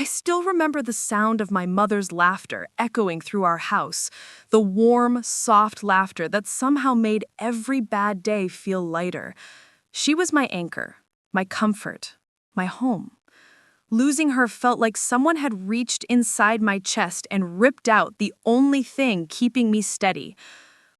I still remember the sound of my mother's laughter echoing through our house, the warm, soft laughter that somehow made every bad day feel lighter. She was my anchor, my comfort, my home. Losing her felt like someone had reached inside my chest and ripped out the only thing keeping me steady.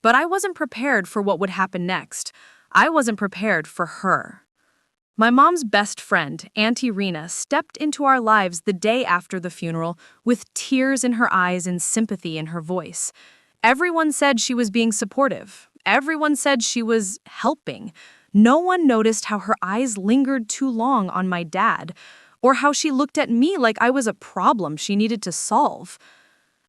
But I wasn't prepared for what would happen next. I wasn't prepared for her. My mom's best friend, Auntie Rena, stepped into our lives the day after the funeral with tears in her eyes and sympathy in her voice. Everyone said she was being supportive. Everyone said she was helping. No one noticed how her eyes lingered too long on my dad, or how she looked at me like I was a problem she needed to solve.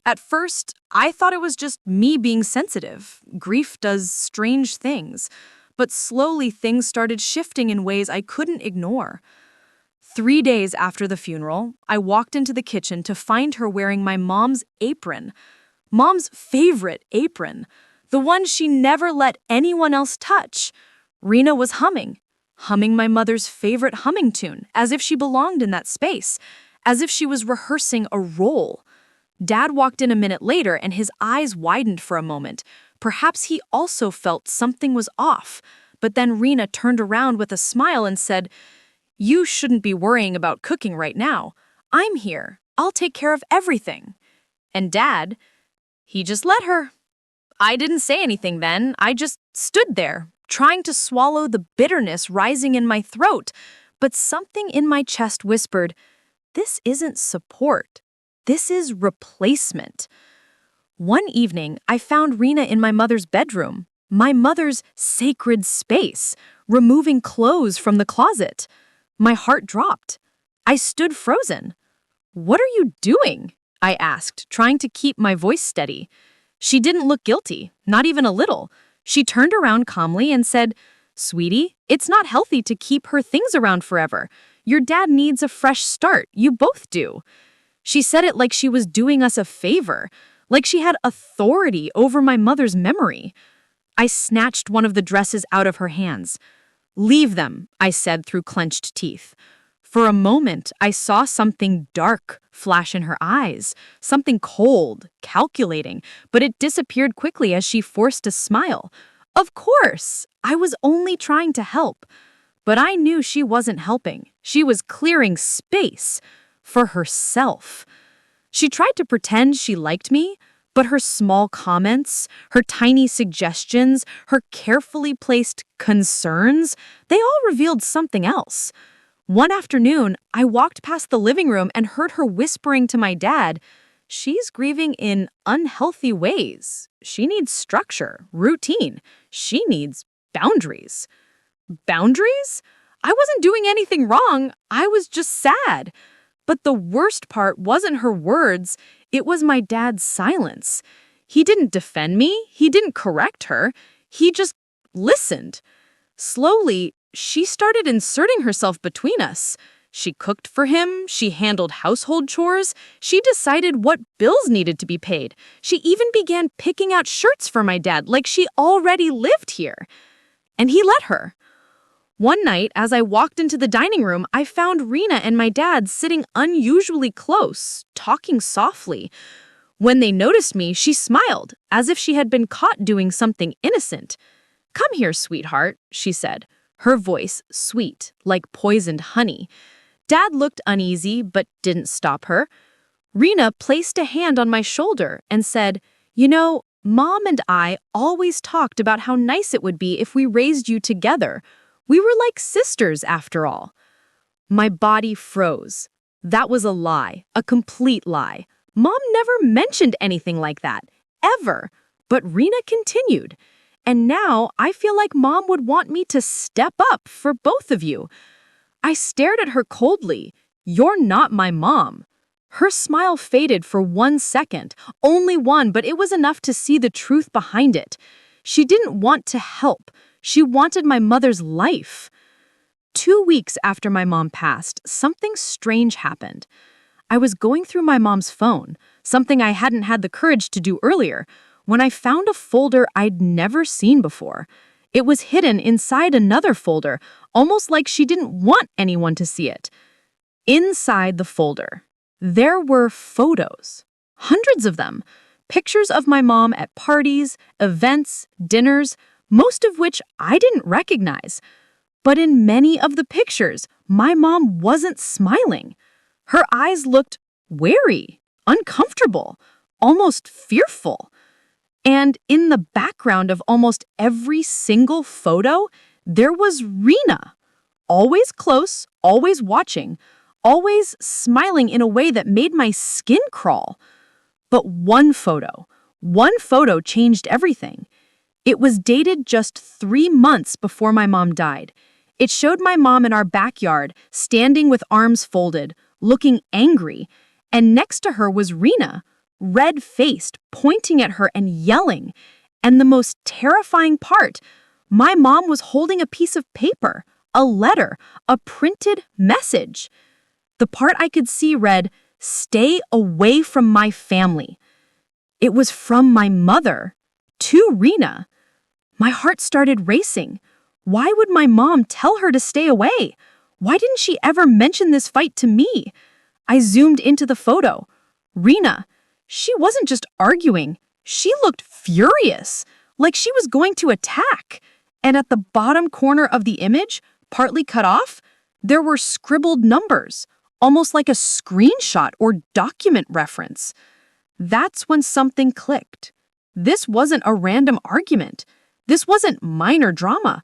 At first, I thought it was just me being sensitive. Grief does strange things. But slowly things started shifting in ways I couldn't ignore. 3 days after the funeral, I walked into the kitchen to find her wearing my mom's apron. Mom's favorite apron. The one she never let anyone else touch. Rena was humming my mother's favorite humming tune, as if she belonged in that space, as if she was rehearsing a role. Dad walked in a minute later and his eyes widened for a moment. Perhaps he also felt something was off. But then Rena turned around with a smile and said, "You shouldn't be worrying about cooking right now. I'm here. I'll take care of everything." And Dad, he just let her. I didn't say anything then. I just stood there, trying to swallow the bitterness rising in my throat. But something in my chest whispered, "This isn't support. This is replacement." One evening, I found Rena in my mother's bedroom, my mother's sacred space, removing clothes from the closet. My heart dropped. I stood frozen. "What are you doing?" I asked, trying to keep my voice steady. She didn't look guilty, not even a little. She turned around calmly and said, "Sweetie, it's not healthy to keep her things around forever. Your dad needs a fresh start. You both do." She said it like she was doing us a favor, like she had authority over my mother's memory. I snatched one of the dresses out of her hands. "Leave them," I said through clenched teeth. For a moment, I saw something dark flash in her eyes, something cold, calculating, but it disappeared quickly as she forced a smile. Of course, I was only trying to help. But I knew she wasn't helping. She was clearing space for herself. She tried to pretend she liked me, but her small comments, her tiny suggestions, her carefully placed concerns, they all revealed something else. One afternoon, I walked past the living room and heard her whispering to my dad, "She's grieving in unhealthy ways. She needs structure, routine. She needs boundaries." Boundaries? I wasn't doing anything wrong. I was just sad. But the worst part wasn't her words, it was my dad's silence. He didn't defend me, he didn't correct her, he just listened. Slowly, she started inserting herself between us. She cooked for him, she handled household chores, she decided what bills needed to be paid. She even began picking out shirts for my dad like she already lived here. And he let her. One night, as I walked into the dining room, I found Rena and my dad sitting unusually close, talking softly. When they noticed me, she smiled, as if she had been caught doing something innocent. "Come here, sweetheart," she said, her voice sweet, like poisoned honey. Dad looked uneasy, but didn't stop her. Rena placed a hand on my shoulder and said, "You know, Mom and I always talked about how nice it would be if we raised you together. We were like sisters, after all." My body froze. That was a lie, a complete lie. Mom never mentioned anything like that, ever. But Rena continued. "And now I feel like Mom would want me to step up for both of you." I stared at her coldly. "You're not my mom." Her smile faded for 1 second, only one, but it was enough to see the truth behind it. She didn't want to help. She wanted my mother's life. 2 weeks after my mom passed, something strange happened. I was going through my mom's phone, something I hadn't had the courage to do earlier, when I found a folder I'd never seen before. It was hidden inside another folder, almost like she didn't want anyone to see it. Inside the folder, There were photos, hundreds of them, pictures of my mom at parties, events, dinners, most of which I didn't recognize. But in many of the pictures, my mom wasn't smiling. Her eyes looked wary, uncomfortable, almost fearful. And in the background of almost every single photo, there was Rena, always close, always watching, always smiling in a way that made my skin crawl. But one photo changed everything. It was dated just 3 months before my mom died. It showed my mom in our backyard, standing with arms folded, looking angry, and next to her was Rena, red-faced, pointing at her and yelling. And the most terrifying part, my mom was holding a piece of paper, a letter, a printed message. The part I could see read, "Stay away from my family." It was from my mother to Rena. My heart started racing. Why would my mom tell her to stay away? Why didn't she ever mention this fight to me? I zoomed into the photo. Rena, she wasn't just arguing. She looked furious, like she was going to attack. And at the bottom corner of the image, partly cut off, there were scribbled numbers, almost like a screenshot or document reference. That's when something clicked. This wasn't a random argument. This wasn't minor drama.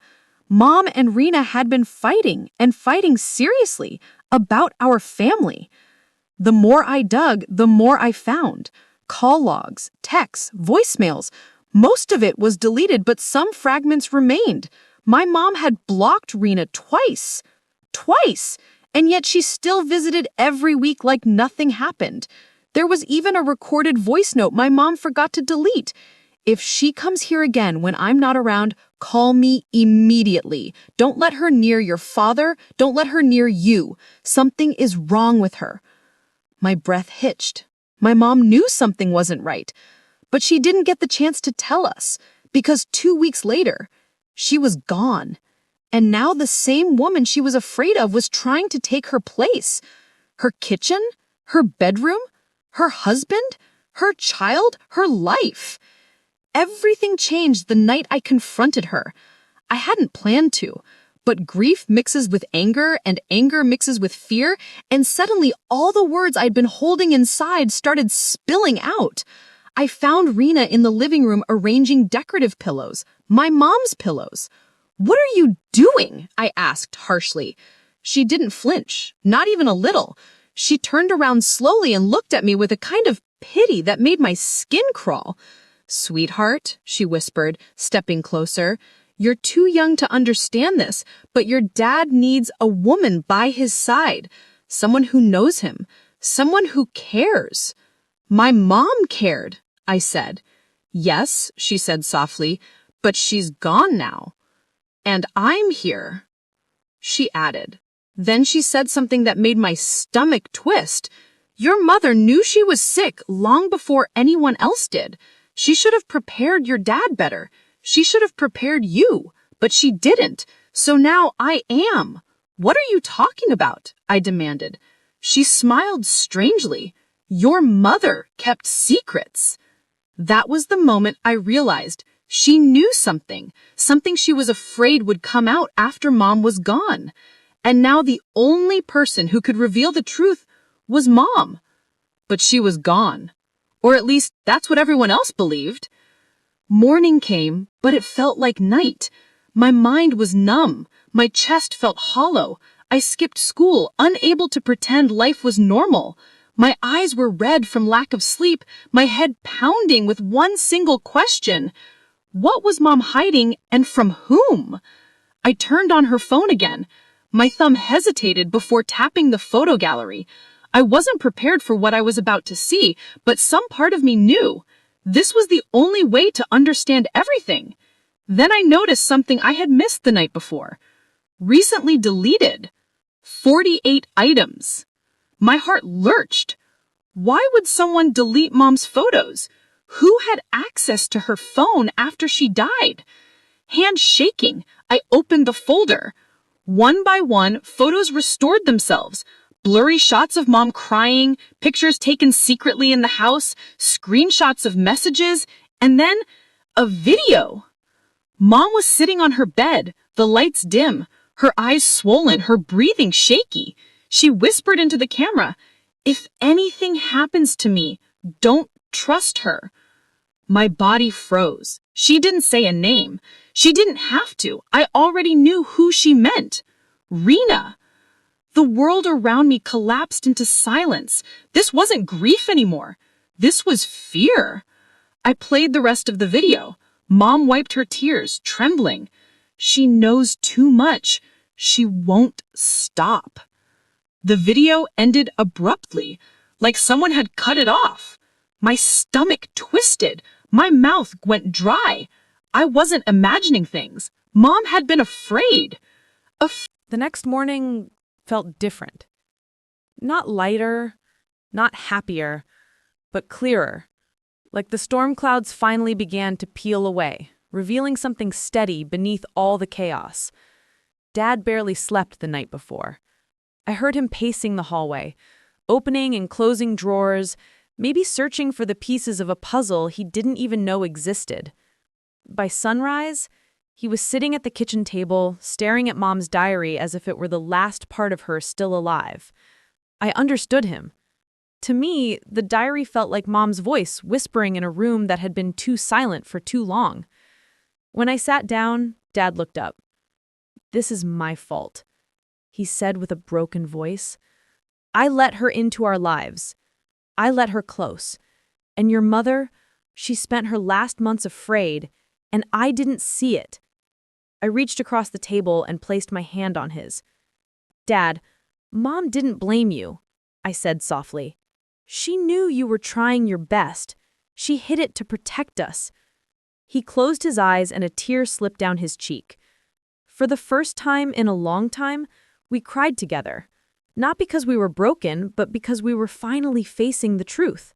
Mom and Rena had been fighting, and fighting seriously, about our family. The more I dug, the more I found. Call logs, texts, voicemails. Most of it was deleted, but some fragments remained. My mom had blocked Rena twice. Twice! And yet she still visited every week like nothing happened. There was even a recorded voice note my mom forgot to delete. "If she comes here again when I'm not around, call me immediately. Don't let her near your father. Don't let her near you. Something is wrong with her." My breath hitched. My mom knew something wasn't right, but she didn't get the chance to tell us because 2 weeks later, she was gone. And now the same woman she was afraid of was trying to take her place. Her kitchen, her bedroom, her husband, her child, her life. Everything changed the night I confronted her. I hadn't planned to, but grief mixes with anger, and anger mixes with fear, and suddenly all the words I'd been holding inside started spilling out. I found Rena in the living room arranging decorative pillows, my mom's pillows. "What are you doing?" I asked harshly. She didn't flinch, not even a little. She turned around slowly and looked at me with a kind of pity that made my skin crawl. "Sweetheart," she whispered, stepping closer, "you're too young to understand this, but your dad needs a woman by his side, someone who knows him, someone who cares." "My mom cared," I said. "Yes," she said softly, "but she's gone now. And I'm here," she added. Then she said something that made my stomach twist. "Your mother knew she was sick long before anyone else did. She should have prepared your dad better. She should have prepared you, but she didn't. So now I am." "What are you talking about?" I demanded. She smiled strangely. "Your mother kept secrets." That was the moment I realized she knew something she was afraid would come out after Mom was gone. And now the only person who could reveal the truth was Mom. But she was gone. Or at least that's what everyone else believed. Morning came, but it felt like night. My mind was numb. My chest felt hollow. I skipped school, unable to pretend life was normal. My eyes were red from lack of sleep, my head pounding with one single question. What was Mom hiding, and from whom? I turned on her phone again. My thumb hesitated before tapping the photo gallery. I wasn't prepared for what I was about to see, but some part of me knew. This was the only way to understand everything. Then I noticed something I had missed the night before. Recently deleted. 48 items. My heart lurched. Why would someone delete Mom's photos? Who had access to her phone after she died? Hand shaking, I opened the folder. One by one, photos restored themselves. Blurry shots of Mom crying, pictures taken secretly in the house, screenshots of messages, and then a video. Mom was sitting on her bed, the lights dim, her eyes swollen, her breathing shaky. She whispered into the camera, "If anything happens to me, don't trust her." My body froze. She didn't say a name. She didn't have to. I already knew who she meant. Rena. The world around me collapsed into silence. This wasn't grief anymore. This was fear. I played the rest of the video. Mom wiped her tears, trembling. She knows too much. She won't stop. The video ended abruptly, like someone had cut it off. My stomach twisted. My mouth went dry. I wasn't imagining things. Mom had been afraid. The next morning felt different. Not lighter, not happier, but clearer. Like the storm clouds finally began to peel away, revealing something steady beneath all the chaos. Dad barely slept the night before. I heard him pacing the hallway, opening and closing drawers, maybe searching for the pieces of a puzzle he didn't even know existed. By sunrise, he was sitting at the kitchen table, staring at Mom's diary as if it were the last part of her still alive. I understood him. To me, the diary felt like Mom's voice whispering in a room that had been too silent for too long. When I sat down, Dad looked up. "This is my fault," he said with a broken voice. "I let her into our lives. I let her close. And your mother, she spent her last months afraid, and I didn't see it." I reached across the table and placed my hand on his. "Dad, Mom didn't blame you," I said softly. "She knew you were trying your best. She hid it to protect us." He closed his eyes and a tear slipped down his cheek. For the first time in a long time, we cried together. Not because we were broken, but because we were finally facing the truth.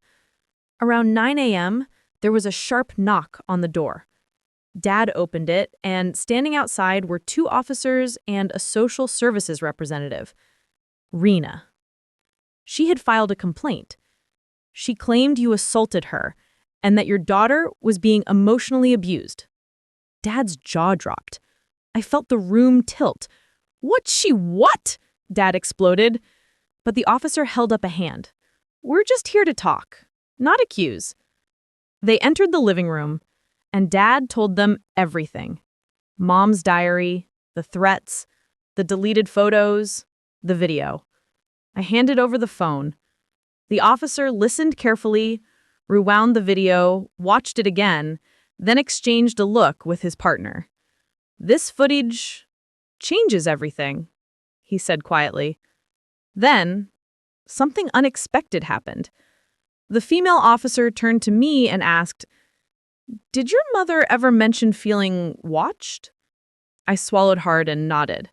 Around 9 a.m., there was a sharp knock on the door. Dad opened it, and standing outside were 2 officers and a social services representative. Rena. She had filed a complaint. She claimed you assaulted her and that your daughter was being emotionally abused. Dad's jaw dropped. I felt the room tilt. What? Dad exploded. But the officer held up a hand. "We're just here to talk, not accuse." They entered the living room, and Dad told them everything. Mom's diary, the threats, the deleted photos, the video. I handed over the phone. The officer listened carefully, rewound the video, watched it again, then exchanged a look with his partner. "This footage changes everything," he said quietly. Then, something unexpected happened. The female officer turned to me and asked, "Did your mother ever mention feeling watched?" I swallowed hard and nodded.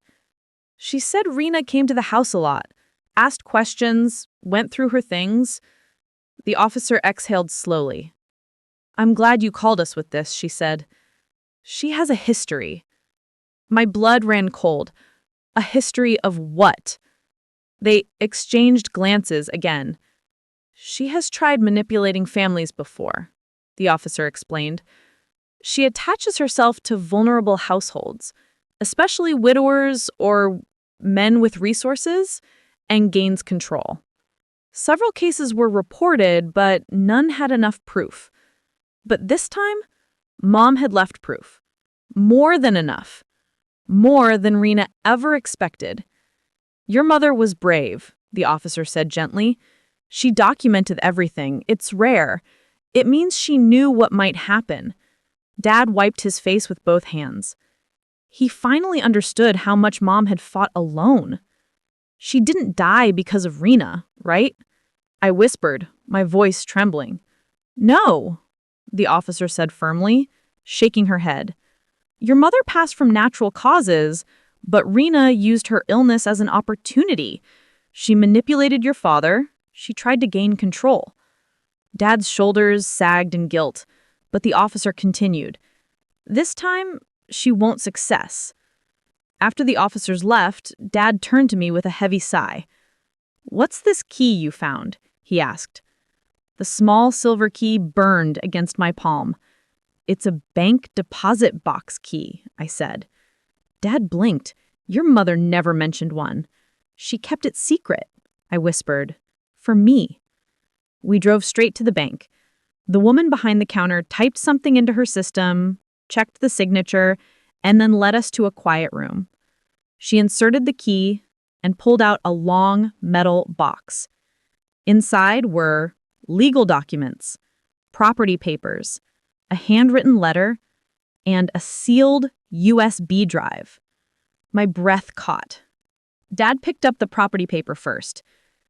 "She said Rena came to the house a lot, asked questions, went through her things." The officer exhaled slowly. "I'm glad you called us with this," she said. "She has a history." My blood ran cold. A history of what? They exchanged glances again. "She has tried manipulating families before," the officer explained. "She attaches herself to vulnerable households, especially widowers or men with resources, and gains control. Several cases were reported, but none had enough proof. But this time, Mom had left proof. More than enough. More than Rena ever expected. "Your mother was brave," the officer said gently. "She documented everything. It's rare. It means she knew what might happen." Dad wiped his face with both hands. He finally understood how much Mom had fought alone. "She didn't die because of Rena, right?" I whispered, my voice trembling. "No," the officer said firmly, shaking her head. "Your mother passed from natural causes, but Rena used her illness as an opportunity. She manipulated your father. She tried to gain control." Dad's shoulders sagged in guilt, but the officer continued. "This time, she won't success." After the officers left, Dad turned to me with a heavy sigh. "What's this key you found?" he asked. The small silver key burned against my palm. "It's a bank deposit box key," I said. Dad blinked. "Your mother never mentioned one." "She kept it secret," I whispered. "For me." We drove straight to the bank. The woman behind the counter typed something into her system, checked the signature, and then led us to a quiet room. She inserted the key and pulled out a long metal box. Inside were legal documents, property papers, a handwritten letter, and a sealed USB drive. My breath caught. Dad picked up the property paper first.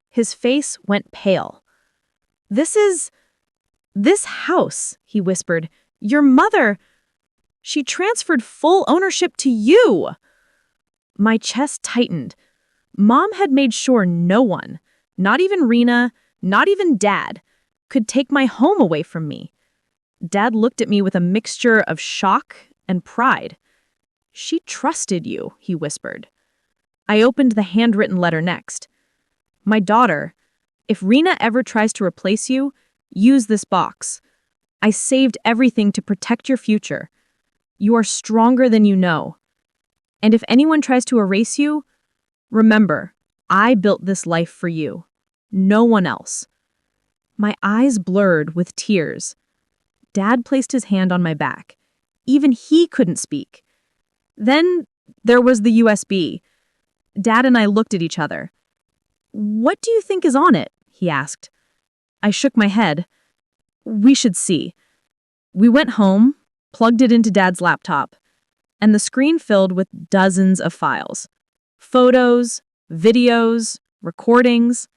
His face went pale. This house," he whispered. "Your mother, she transferred full ownership to you." My chest tightened. Mom had made sure no one, not even Rena, not even Dad, could take my home away from me. Dad looked at me with a mixture of shock and pride. "She trusted you," he whispered. I opened the handwritten letter next. "My daughter, if Rena ever tries to replace you, use this box. I saved everything to protect your future. You are stronger than you know. And if anyone tries to erase you, remember, I built this life for you. No one else." My eyes blurred with tears. Dad placed his hand on my back. Even he couldn't speak. Then there was the USB. Dad and I looked at each other. "What do you think is on it?" he asked. I shook my head. "We should see." We went home, plugged it into Dad's laptop, and the screen filled with dozens of files. Photos, videos, recordings.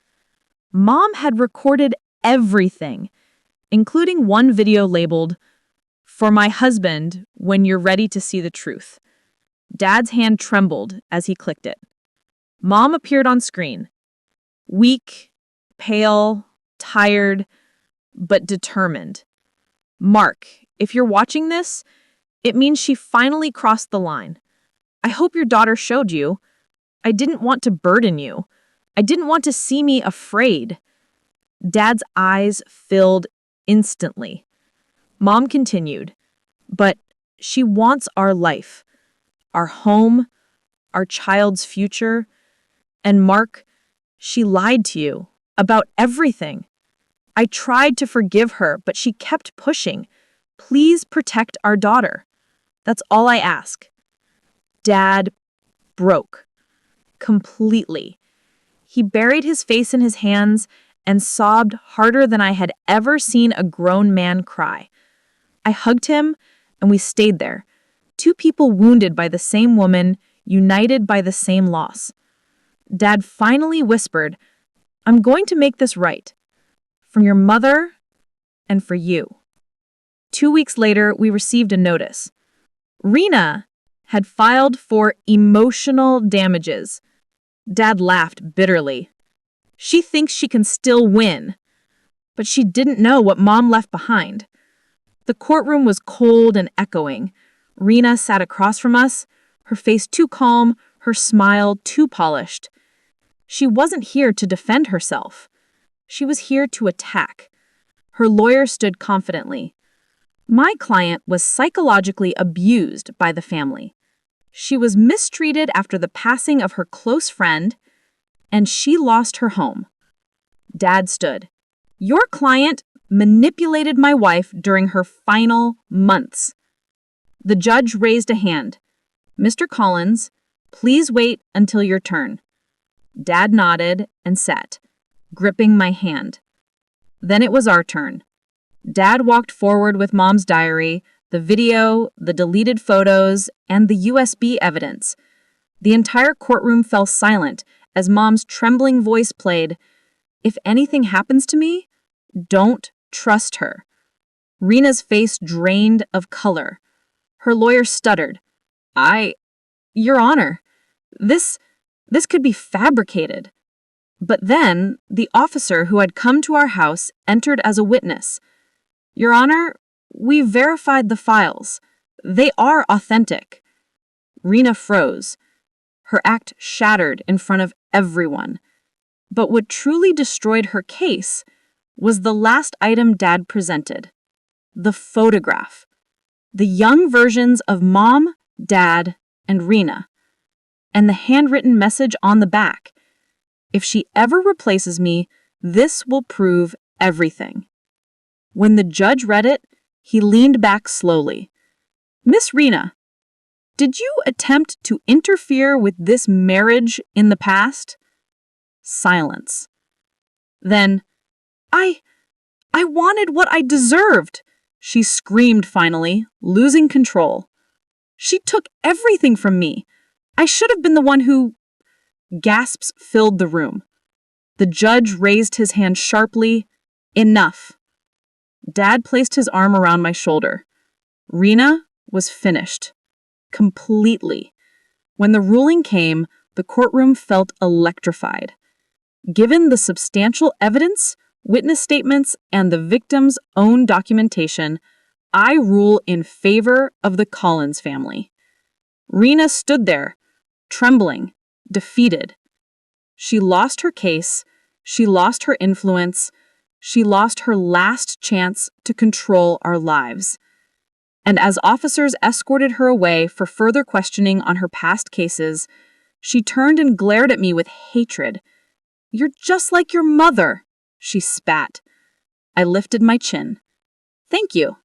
Mom had recorded everything, including one video labeled, "For my husband, when you're ready to see the truth." Dad's hand trembled as he clicked it. Mom appeared on screen. Weak, pale, tired, but determined. "Mark, if you're watching this, it means she finally crossed the line. I hope your daughter showed you. I didn't want to burden you. I didn't want to see me afraid." Dad's eyes filled instantly. Mom continued, "But she wants our life, our home, our child's future. And Mark, she lied to you about everything. I tried to forgive her, but she kept pushing. Please protect our daughter. That's all I ask." Dad broke. Completely. He buried his face in his hands and sobbed harder than I had ever seen a grown man cry. I hugged him, and we stayed there. Two people wounded by the same woman, united by the same loss. Dad finally whispered, "I'm going to make this right. For your mother and for you." 2 weeks later, we received a notice. Rena had filed for emotional damages. Dad laughed bitterly. "She thinks she can still win." But she didn't know what Mom left behind. The courtroom was cold and echoing. Rena sat across from us, her face too calm, her smile too polished. She wasn't here to defend herself. She was here to attack. Her lawyer stood confidently. My client was psychologically abused by the family. She was mistreated after the passing of her close friend, and she lost her home. Dad stood. "Your client manipulated my wife during her final months." The judge raised a hand. "Mr. Collins, please wait until your turn." Dad nodded and sat, gripping my hand. Then it was our turn. Dad walked forward with Mom's diary, the video, the deleted photos, and the USB evidence. The entire courtroom fell silent as Mom's trembling voice played, "If anything happens to me, don't trust her." Rena's face drained of color. Her lawyer stuttered. Your Honor, this could be fabricated." But then the officer who had come to our house entered as a witness. "Your Honor, we verified the files. They are authentic." Rena froze. Her act shattered in front of everyone. But what truly destroyed her case was the last item Dad presented, the photograph. The young versions of Mom, Dad, and Rena, and the handwritten message on the back. If she ever replaces me, this will prove everything. When the judge read it, he leaned back slowly. Miss Rena, did you attempt to interfere with this marriage in the past? Silence. Then, I wanted what I deserved, she screamed finally, losing control. She took everything from me. I should have been the one who... Gasps filled the room. The judge raised his hand sharply. Enough. Dad placed his arm around my shoulder. Rena was finished. Completely. When the ruling came, the courtroom felt electrified. Given the substantial evidence, witness statements, and the victim's own documentation, I rule in favor of the Collins family. Rena stood there, trembling, defeated. She lost her case, she lost her influence, she lost her last chance to control our lives. And as officers escorted her away for further questioning on her past cases, she turned and glared at me with hatred. "You're just like your mother," she spat. I lifted my chin. "Thank you,"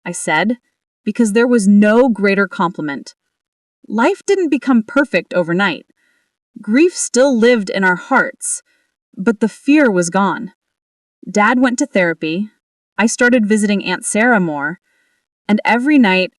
I said, because there was no greater compliment. Life didn't become perfect overnight. Grief still lived in our hearts, but the fear was gone. Dad went to therapy. I started visiting Aunt Sarah more, and every night I